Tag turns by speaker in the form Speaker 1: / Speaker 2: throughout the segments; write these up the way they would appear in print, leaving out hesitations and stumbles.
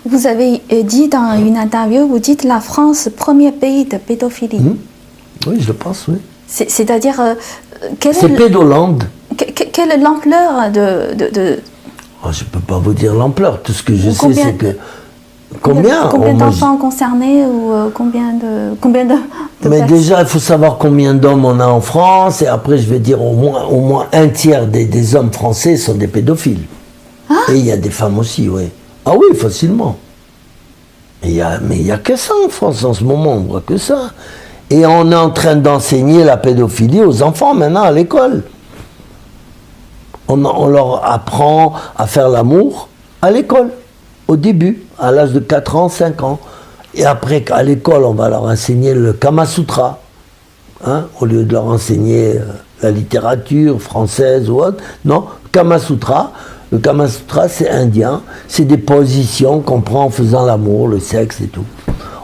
Speaker 1: Vous avez dit dans une interview, vous dites la France, premier pays de pédophilie.
Speaker 2: Oui, je le pense, oui.
Speaker 1: C'est-à-dire,
Speaker 2: c'est Pédoland.
Speaker 1: Quelle est l'ampleur de...
Speaker 2: Oh, je ne peux pas vous dire l'ampleur. Tout ce que je sais, c'est que... Combien
Speaker 1: d'enfants concernés ou combien de
Speaker 2: Mais déjà, il faut savoir combien d'hommes on a en France. Et après, je vais dire au moins un tiers des hommes français sont des pédophiles.
Speaker 1: Ah,
Speaker 2: et il y a des femmes aussi, oui. Ah oui, facilement. Mais il n'y a que ça en France en ce moment, on voit que ça. Et on est en train d'enseigner la pédophilie aux enfants maintenant à l'école. On leur apprend à faire l'amour à l'école, au début, à l'âge de 4 ans, 5 ans. Et après, à l'école, on va leur enseigner le Kama Sutra, hein, au lieu de leur enseigner la littérature française ou autre. Non, Kama Sutra. Le Kama Sutra, c'est indien. C'est des positions qu'on prend en faisant l'amour, le sexe et tout.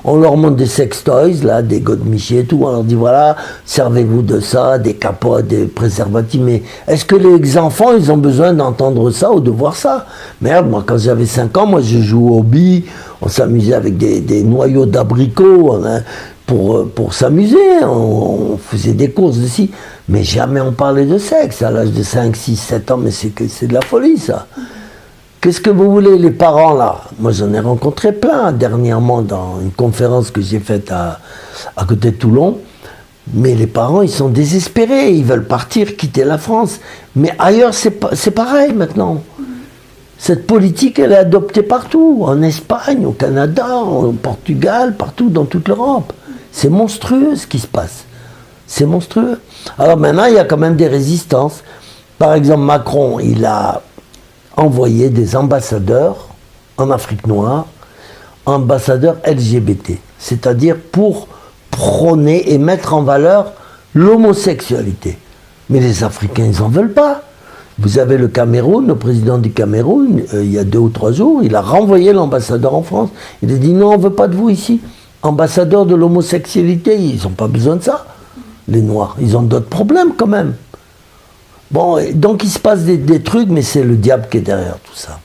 Speaker 2: On leur montre des sex toys, là, des godemichés et tout. On leur dit, voilà, servez-vous de ça, des capotes, des préservatifs. Mais est-ce que les enfants, ils ont besoin d'entendre ça ou de voir ça? Merde, moi, quand j'avais 5 ans, moi, je jouais au billes. On s'amusait avec des noyaux d'abricots hein, pour s'amuser. On faisait des courses ici. Mais jamais on parlait de sexe à l'âge de 5, 6, 7 ans. Mais c'est de la folie, ça. Qu'est-ce que vous voulez, les parents, là? Moi, j'en ai rencontré plein dernièrement dans une conférence que j'ai faite à côté de Toulon. Mais les parents, ils sont désespérés. Ils veulent partir, quitter la France. Mais ailleurs, c'est pareil maintenant. Cette politique, elle est adoptée partout. En Espagne, au Canada, au Portugal, partout dans toute l'Europe. C'est monstrueux ce qui se passe. C'est monstrueux. Alors maintenant, il y a quand même des résistances. Par exemple, Macron, il a envoyer des ambassadeurs en Afrique noire, ambassadeurs LGBT, c'est-à-dire pour prôner et mettre en valeur l'homosexualité. Mais les Africains, ils n'en veulent pas. Vous avez le Cameroun, le président du Cameroun, il y a 2 ou 3 jours, il a renvoyé l'ambassadeur en France. Il a dit non, on ne veut pas de vous ici. Ambassadeur de l'homosexualité, ils n'ont pas besoin de ça, les Noirs. Ils ont d'autres problèmes quand même. Bon, donc il se passe des trucs, mais c'est le diable qui est derrière tout ça.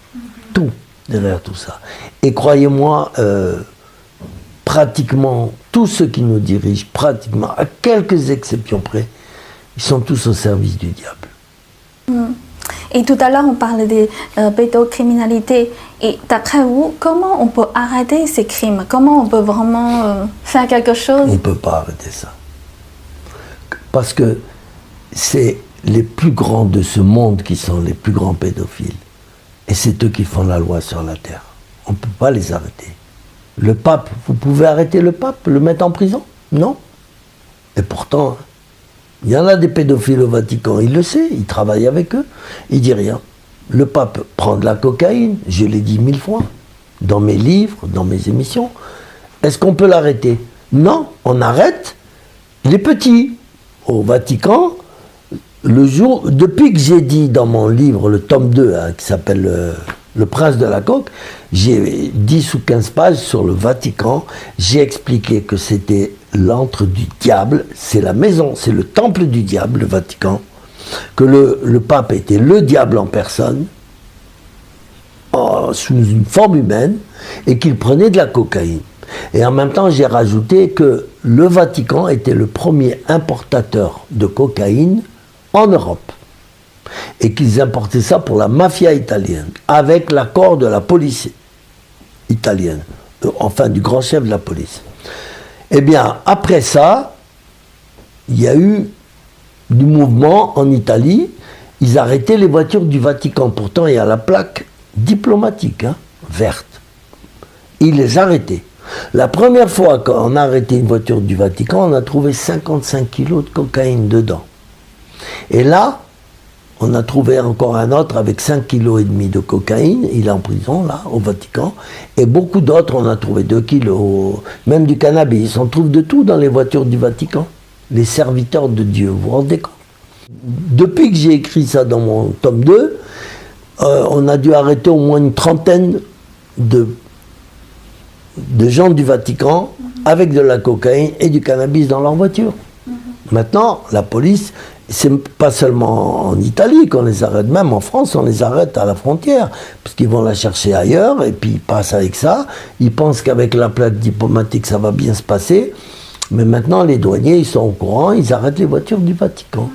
Speaker 2: Tout derrière tout ça. Et croyez-moi, pratiquement tous ceux qui nous dirigent, pratiquement, à quelques exceptions près, ils sont tous au service du diable.
Speaker 1: Et tout à l'heure, on parlait des pédocriminalités. Et d'après vous, comment on peut arrêter ces crimes? Comment on peut vraiment faire quelque chose?
Speaker 2: On ne peut pas arrêter ça. Parce que c'est les plus grands de ce monde qui sont les plus grands pédophiles. Et c'est eux qui font la loi sur la terre. On ne peut pas les arrêter. Le pape, vous pouvez arrêter le pape, le mettre en prison? Non. Et pourtant, il y en a des pédophiles au Vatican, il le sait, il travaille avec eux, il dit rien. Le pape prend de la cocaïne, je l'ai dit 1000 fois, dans mes livres, dans mes émissions. Est-ce qu'on peut l'arrêter? Non, on arrête les petits. Au Vatican, depuis que j'ai dit dans mon livre, le tome 2, hein, qui s'appelle Le Prince de la Coque, j'ai 10 ou 15 pages sur le Vatican, j'ai expliqué que c'était l'antre du diable, c'est la maison, c'est le temple du diable, le Vatican, que le pape était le diable en personne, sous une forme humaine, et qu'il prenait de la cocaïne. Et en même temps, j'ai rajouté que le Vatican était le premier importateur de cocaïne en Europe, et qu'ils importaient ça pour la mafia italienne, avec l'accord de la police italienne, enfin du grand chef de la police. Eh bien, après ça, il y a eu du mouvement en Italie, ils arrêtaient les voitures du Vatican, pourtant il y a la plaque diplomatique, hein, verte. Ils les arrêtaient. La première fois qu'on a arrêté une voiture du Vatican, on a trouvé 55 kilos de cocaïne dedans. Et là, on a trouvé encore un autre avec 5,5 kg de cocaïne, il est en prison là, au Vatican, et beaucoup d'autres, on a trouvé 2 kilos, même du cannabis, on trouve de tout dans les voitures du Vatican, les serviteurs de Dieu, vous vous rendez compte? Depuis que j'ai écrit ça dans mon tome 2, on a dû arrêter au moins une trentaine de gens du Vatican avec de la cocaïne et du cannabis dans leur voiture. Maintenant, la police c'est pas seulement en Italie qu'on les arrête, même en France, on les arrête à la frontière, parce qu'ils vont la chercher ailleurs, et puis ils passent avec ça. Ils pensent qu'avec la plaque diplomatique, ça va bien se passer. Mais maintenant, les douaniers, ils sont au courant, ils arrêtent les voitures du Vatican.